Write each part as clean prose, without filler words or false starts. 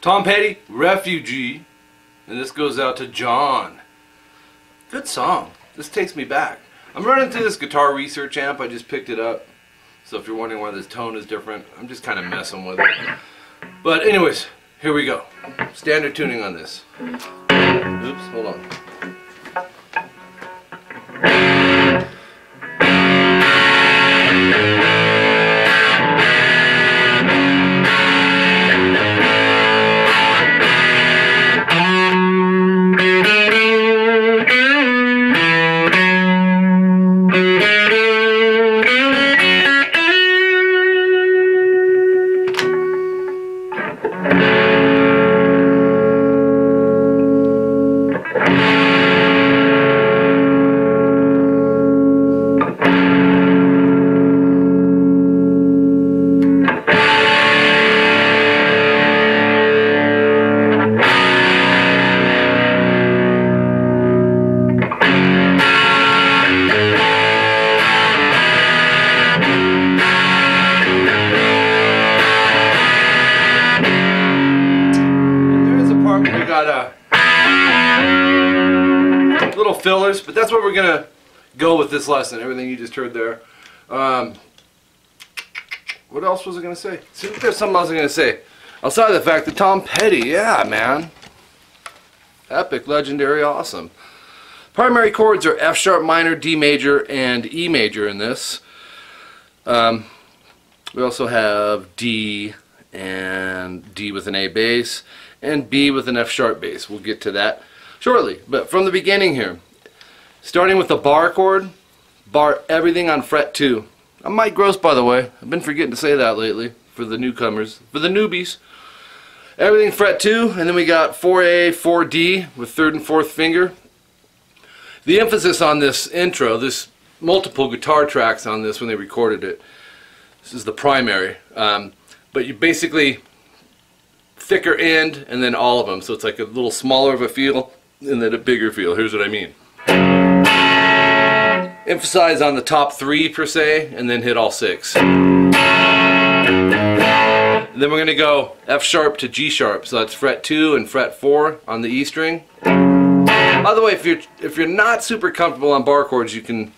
Tom Petty, Refugee, and this goes out to John. Good song. This takes me back. I'm running through this guitar research amp. I just picked it up. So if you're wondering why this tone is different, I'm just kind of messing with it. But anyways, here we go. Standard tuning on this. Oops, hold on. Little fillers, but that's what we're gonna go with this lesson. Everything you just heard there. What else was I gonna say? See, there's something else I'm gonna say. Outside of the fact that Tom Petty, yeah, man, epic, legendary, awesome. Primary chords are F sharp minor, D major, and E major in this. We also have D and D with an A bass, and B with an F sharp bass. We'll get to that shortly, but from the beginning here, starting with the bar chord, bar everything on fret 2. I'm Mike Gross, by the way. I've been forgetting to say that lately for the newcomers, for the newbies. Everything fret 2, and then we got 4A, 4D with 3rd and 4th finger. The emphasis on this intro, this multiple guitar tracks on this when they recorded it. This is the primary, but you basically thicker end and then all of them, so it's like a little smaller of a feel and then a bigger feel. Here's what I mean. Emphasize on the top 3 per se, and then hit all 6. And then we're going to go F sharp to G sharp, so that's fret 2 and fret 4 on the E string. By the way, if you're not super comfortable on bar chords, you can.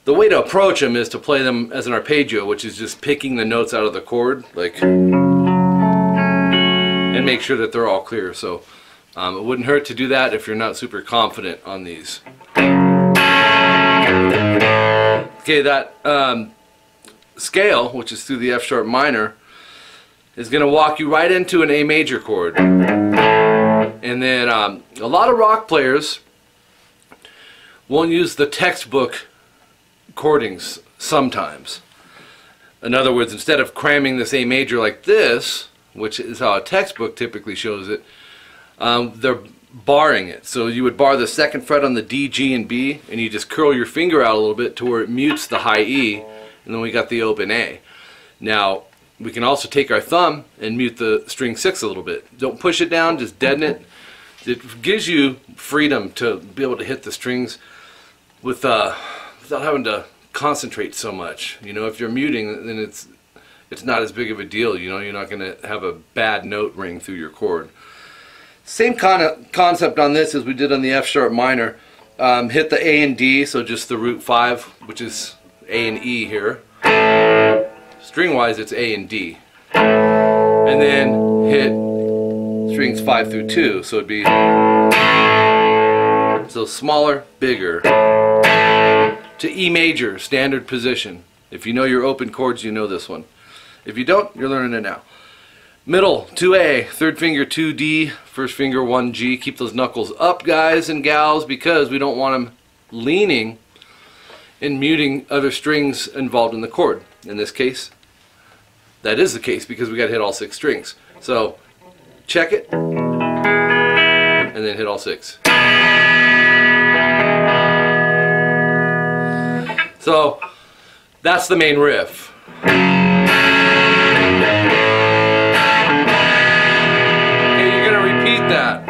The way to approach them is to play them as an arpeggio, which is just picking the notes out of the chord, like, and make sure that they're all clear. So it wouldn't hurt to do that if you're not super confident on these. Okay, that scale, which is through the F sharp minor, is going to walk you right into an A major chord. And then a lot of rock players won't use the textbook chordings sometimes. In other words, instead of cramming this A major like this, which is how a textbook typically shows it, they're barring it. So you would bar the 2nd fret on the D, G, and B, and you just curl your finger out a little bit to where it mutes the high E, and then we got the open A. Now, we can also take our thumb and mute the string 6 a little bit. Don't push it down, just deaden it. It gives you freedom to be able to hit the strings without having to concentrate so much. You know, if you're muting, then it's not as big of a deal. You know, you're not going to have a bad note ring through your chord. Same kind of concept on this as we did on the F sharp minor. Hit the A and D, so just the root 5, which is A and E here. String wise, it's A and D. And then hit strings 5 through 2, so it'd be so smaller, bigger. To E major, standard position. If you know your open chords, you know this one. If you don't, you're learning it now. Middle, 2A, 3rd finger 2D, 1st finger 1G. Keep those knuckles up, guys and gals, because we don't want them leaning and muting other strings involved in the chord. In this case, that is the case because we got to hit all 6 strings. So check it and then hit all 6. So that's the main riff. That.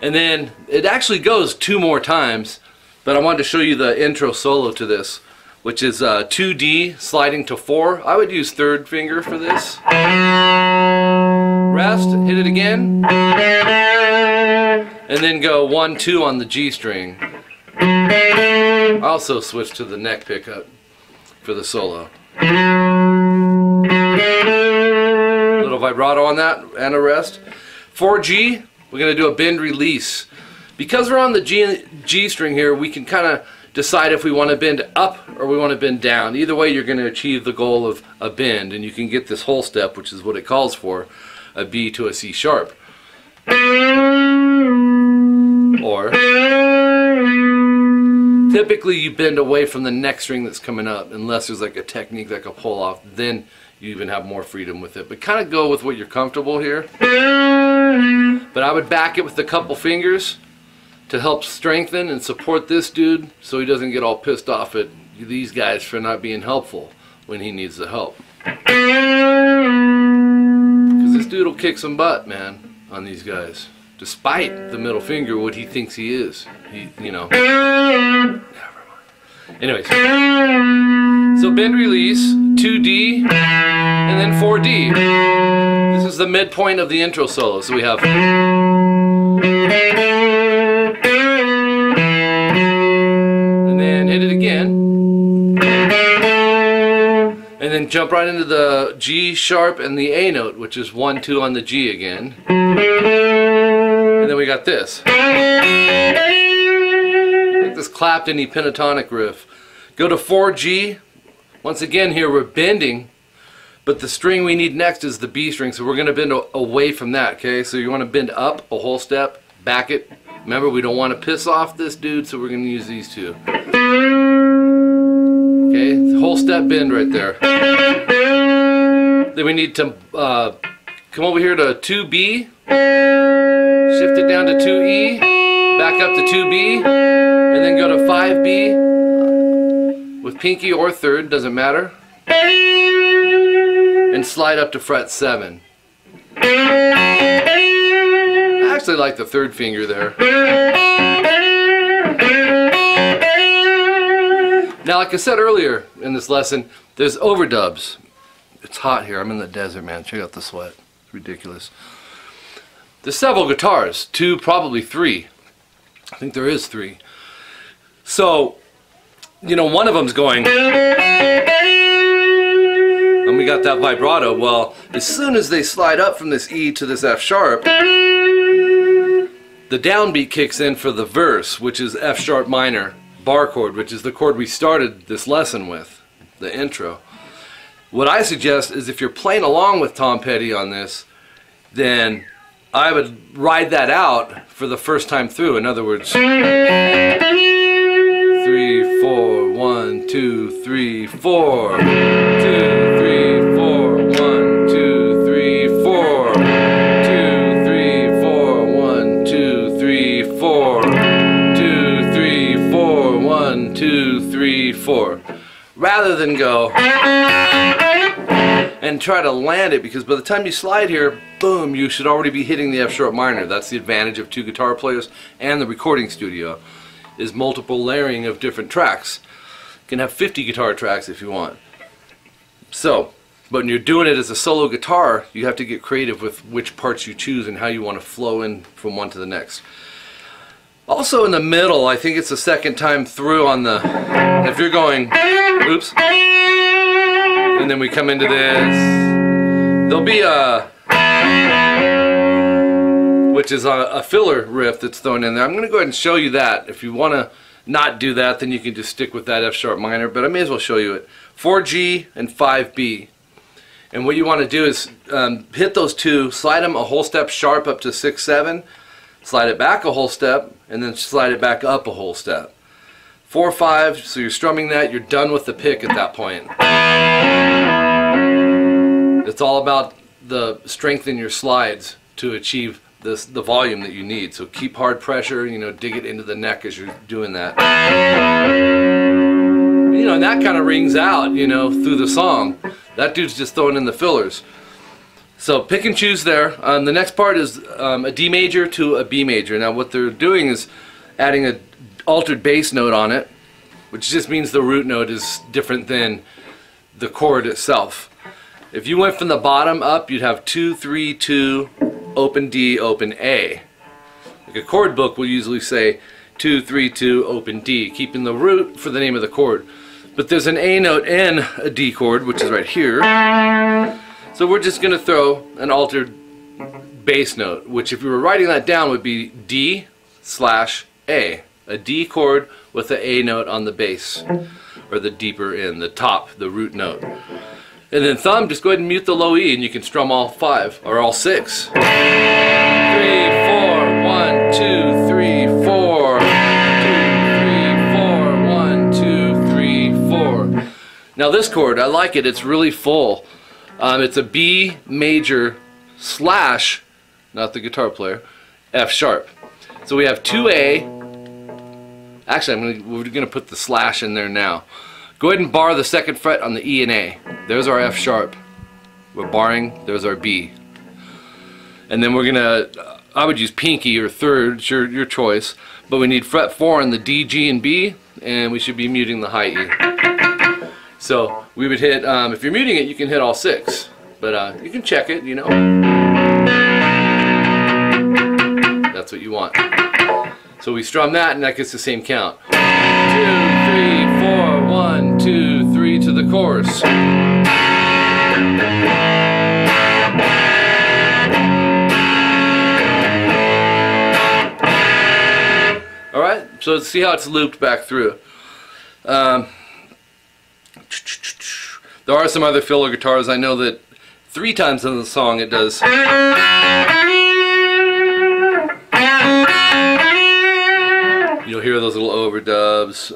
And then it actually goes 2 more times, but I wanted to show you the intro solo to this which is 2D sliding to 4. I would use third finger for this. Rest, hit it again, and then go 1, 2 on the G string. I also switch to the neck pickup for the solo. Little vibrato on that and a rest. 4G, we're going to do a bend release. Because we're on the G string here, we can kind of decide if we want to bend up or we want to bend down. Either way, you're going to achieve the goal of a bend, and you can get this whole step, which is what it calls for, a B to a C sharp. Or typically you bend away from the next string that's coming up, unless there's like a technique like a pull off, then you even have more freedom with it. But kind of go with what you're comfortable here. But I would back it with a couple fingers to help strengthen and support this dude so he doesn't get all pissed off at these guys for not being helpful when he needs the help. Because this dude will kick some butt, man, on these guys. Despite the middle finger, what he thinks he is. You know. Never mind. Anyways. So bend release, 2D, and then 4D. This is the midpoint of the intro solo. So we have... And then hit it again. And then jump right into the G sharp and the A note, which is 1, 2 on the G again. And then we got this. Like this Clapton-y pentatonic riff. Go to 4G. Once again here we're bending, but the string we need next is the B string, so we're going to bend away from that, okay? So you want to bend up a whole step, back it. Remember, we don't want to piss off this dude, so we're going to use these two. Okay, whole step bend right there. Then we need to come over here to 2B, shift it down to 2E, back up to 2B, and then go to 5B with pinky or third, doesn't matter, and slide up to fret 7. I actually like the third finger there. Now, like I said earlier in this lesson, there's overdubs. It's hot here. I'm in the desert, man. Check out the sweat. It's ridiculous. There's several guitars. 2, probably 3. I think there is 3. So, you know, one of them's going, and we got that vibrato. Well, as soon as they slide up from this E to this F sharp, the downbeat kicks in for the verse, which is F sharp minor bar chord, which is the chord we started this lesson with, the intro. What I suggest is if you're playing along with Tom Petty on this, then I would ride that out for the first time through. In other words, 3, 4, 1, 2, 3, 4, 2, 3, 4, 1, 2, 3, 4, 2, 3, 4, 1, 2, 3, 4, 2, 3, 4, 1, 2, 3, 4. Rather than go and try to land it, because by the time you slide here, boom, you should already be hitting the F sharp minor. That's the advantage of 2 guitar players and the recording studio, is multiple layering of different tracks. You can have 50 guitar tracks if you want. So, but when you're doing it as a solo guitar, you have to get creative with which parts you choose and how you want to flow in from one to the next. Also in the middle, I think it's the second time through on the, if you're going, oops, and then we come into this, there'll be a, which is a filler riff that's thrown in there. I'm going to go ahead and show you that. If you want to not do that, then you can just stick with that F sharp minor, but I may as well show you it. 4G and 5B. And what you want to do is hit those two, slide them a whole step sharp up to 6, 7, slide it back a whole step, and then slide it back up a whole step. 4, 5, so you're strumming that, you're done with the pick at that point. It's all about the strength in your slides to achieve the volume that you need. So keep hard pressure, you know, dig it into the neck as you're doing that. You know, and that kind of rings out, you know, through the song. That dude's just throwing in the fillers. So pick and choose there. The next part is a D major to a B major. Now what they're doing is adding an altered bass note on it. which just means the root note is different than the chord itself. If you went from the bottom up, you'd have 2, 3, 2, open D, open A. Like a chord book will usually say 2, 3, 2, open D, keeping the root for the name of the chord. But there's an A note and a D chord, which is right here. So we're just going to throw an altered bass note, which if we were writing that down would be D/A. A D chord with an A note on the bass, or the deeper in, the top, the root note. And then thumb, just go ahead and mute the low E and you can strum all 5, or all 6. 3, 4, 1, 2, 3, 4. 2, 3, 4, 1, 2, 3, 4. Now this chord, I like it, it's really full. It's a B major slash, not the guitar player, F sharp. So we have 2A. Actually, we're going to put the slash in there now. Go ahead and bar the 2nd fret on the E and A. There's our F sharp. We're barring, there's our B. And then we're going to, I would use pinky or 3rd, it's your choice. But we need fret 4 on the D, G, and B, and we should be muting the high E. So we would hit, if you're muting it, you can hit all 6. But you can check it, you know. That's what you want. So we strum that and that gets the same count. 2, 3, 4, 1, 2, 3 to the chorus. Alright, so let's see how it's looped back through. There are some other filler guitars. I know that 3 times in the song it does. You'll hear those little overdubs.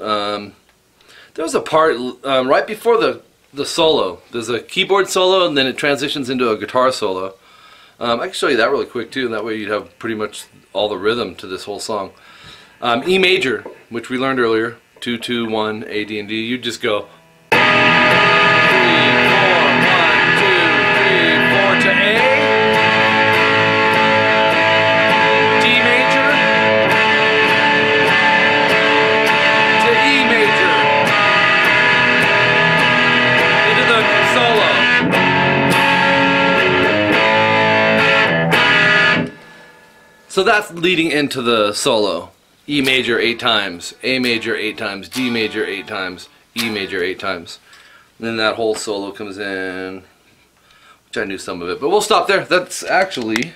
There's a part right before the solo. There's a keyboard solo and then it transitions into a guitar solo. I can show you that really quick too, and that way you'd have pretty much all the rhythm to this whole song. E major, which we learned earlier, 2, 2, 1, A, D, and D. You just go 3, 4, 1, 2, 3, 4 to A. So that's leading into the solo. E major 8 times, A major 8 times, D major 8 times, E major 8 times. And then that whole solo comes in, which I knew some of it, but we'll stop there. That's actually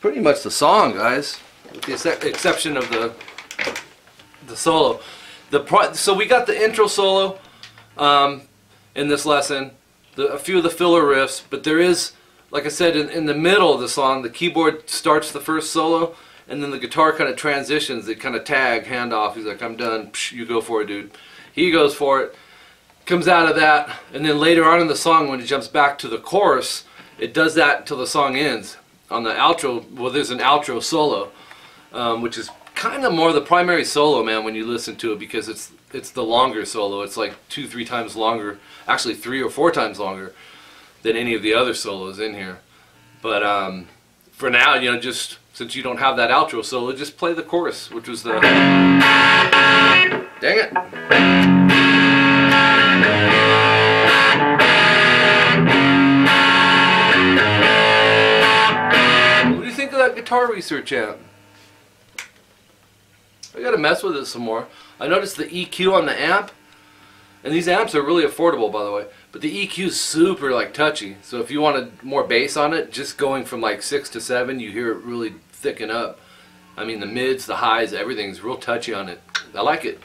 pretty much the song, guys, with the exception of the solo. So we got the intro solo in this lesson, a few of the filler riffs, but there is, like I said, in the middle of the song, the keyboard starts the first solo, and then the guitar kind of transitions. They kind of tag, hand off. He's like, I'm done. Psh, you go for it, dude. He goes for it, comes out of that, and then later on in the song, when it jumps back to the chorus, it does that until the song ends. On the outro, well, there's an outro solo, which is kind of more the primary solo, man, when you listen to it, because it's the longer solo. It's like 2, 3 times longer, actually 3 or 4 times longer than any of the other solos in here. But for now, you know, just since you don't have that outro solo, just play the chorus, which was the... Dang it! What do you think of that guitar research amp? I gotta mess with it some more. I noticed the EQ on the amp, and these amps are really affordable, by the way, but the EQ is super like touchy. So if you wanted more bass on it, just going from like 6 to 7, you hear it really thicken up. I mean, the mids, the highs, everything's real touchy on it. I like it.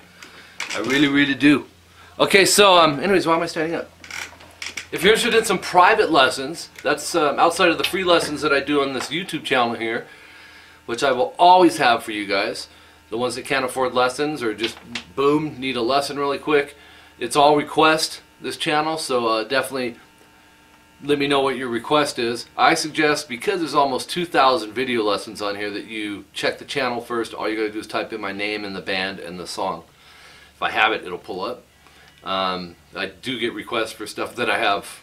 I really, really do. Okay, so anyways, why am I standing up? If you're interested in some private lessons, that's outside of the free lessons that I do on this YouTube channel here, which I will always have for you guys. The ones that can't afford lessons or just, boom, need a lesson really quick. It's all request, this channel, so definitely let me know what your request is. I suggest, because there's almost 2,000 video lessons on here, that you check the channel first. All you gotta do is type in my name and the band and the song. If I have it, it'll pull up. I do get requests for stuff that I have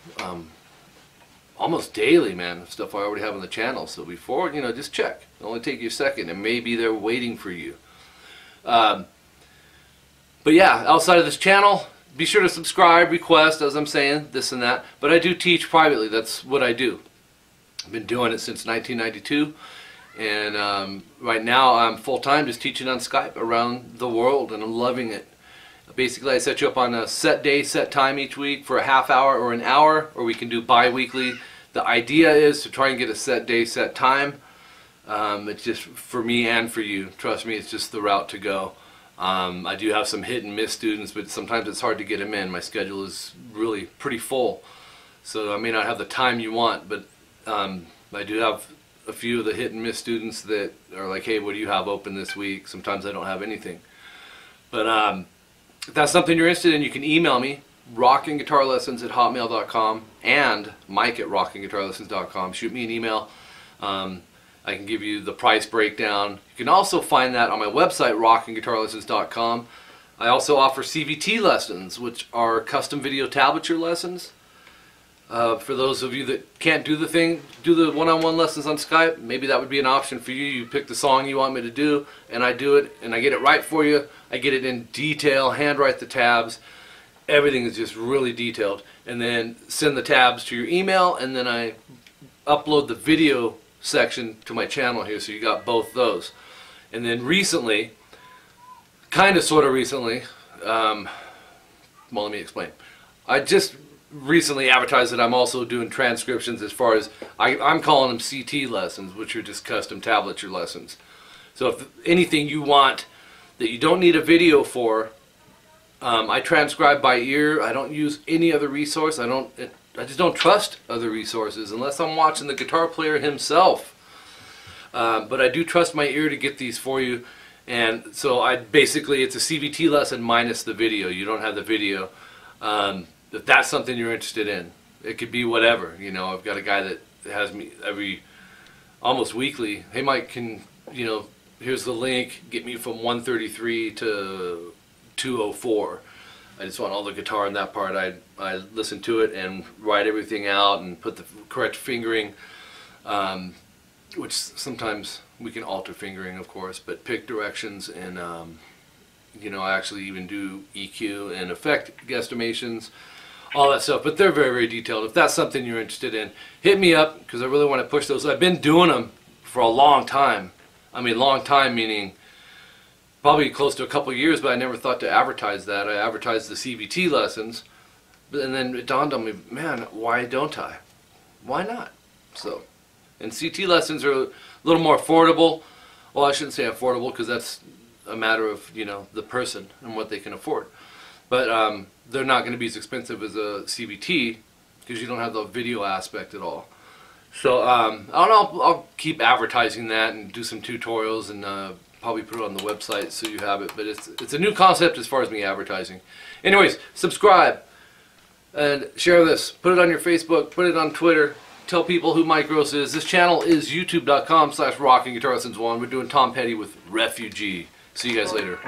almost daily, man. Stuff I already have on the channel. So before, you know, just check. It'll only take you a second. It may be there waiting for you. But yeah, outside of this channel, be sure to subscribe, request, as I'm saying, this and that. But I do teach privately. That's what I do. I've been doing it since 1992. And right now I'm full-time just teaching on Skype around the world, and I'm loving it. Basically, I set you up on a set day, set time each week for a half hour or an hour, or we can do bi-weekly. The idea is to try and get a set day, set time. It's just for me and for you. Trust me, it's just the route to go. I do have some hit and miss students, but sometimes it's hard to get them in. My schedule is really pretty full, so I may not have the time you want, but I do have a few of the hit and miss students that are like, hey, what do you have open this week? Sometimes I don't have anything. But if that's something you're interested in, you can email me, rockinguitarlessons@hotmail.com and mike@rockinguitarlessons.com. Shoot me an email. I can give you the price breakdown. You can also find that on my website, rockinguitarlessons.com. I also offer CVT lessons, which are custom video tablature lessons. For those of you that can't do the one-on-one lessons on Skype, maybe that would be an option for you. You pick the song you want me to do, and I do it, and I get it right for you. I get it in detail, handwrite the tabs. Everything is just really detailed. And then send the tabs to your email, and then I upload the video section to my channel here, so you got both those. And then recently, kind of sort of recently, well, let me explain. I just recently advertised that I'm also doing transcriptions, as far as I'm calling them CT lessons, which are just custom tablature lessons. So if anything you want that you don't need a video for, I transcribe by ear. I don't use any other resource. I just don't trust other resources unless I'm watching the guitar player himself. But I do trust my ear to get these for you. And so basically it's a CVT lesson minus the video. You don't have the video. If that's something you're interested in, it could be whatever. You know, I've got a guy that has me almost weekly. Hey Mike, here's the link. Get me from 133 to 204. I just want all the guitar in that part. I listen to it and write everything out and put the correct fingering, which sometimes we can alter fingering, of course, but pick directions, and I actually even do EQ and effect guesstimations, all that stuff. But they're very, very detailed. If that's something you're interested in, hit me up, because I really want to push those. I've been doing them for a long time. I mean, long time meaning probably close to a couple of years, but I never thought to advertise that. I advertised the CVT lessons, and then it dawned on me, man, why don't I? Why not? So, and CT lessons are a little more affordable. Well, I shouldn't say affordable, because that's a matter of, the person and what they can afford. But they're not going to be as expensive as a CVT, because you don't have the video aspect at all. So I'll keep advertising that and do some tutorials, and probably put it on the website so you have it. But it's a new concept as far as me advertising. Anyways, subscribe and share this. Put it on your Facebook. Put it on Twitter. Tell people who Mike Gross is. This channel is youtube.com/rockinguitarlessons1. We're doing Tom Petty with Refugee. See you guys later.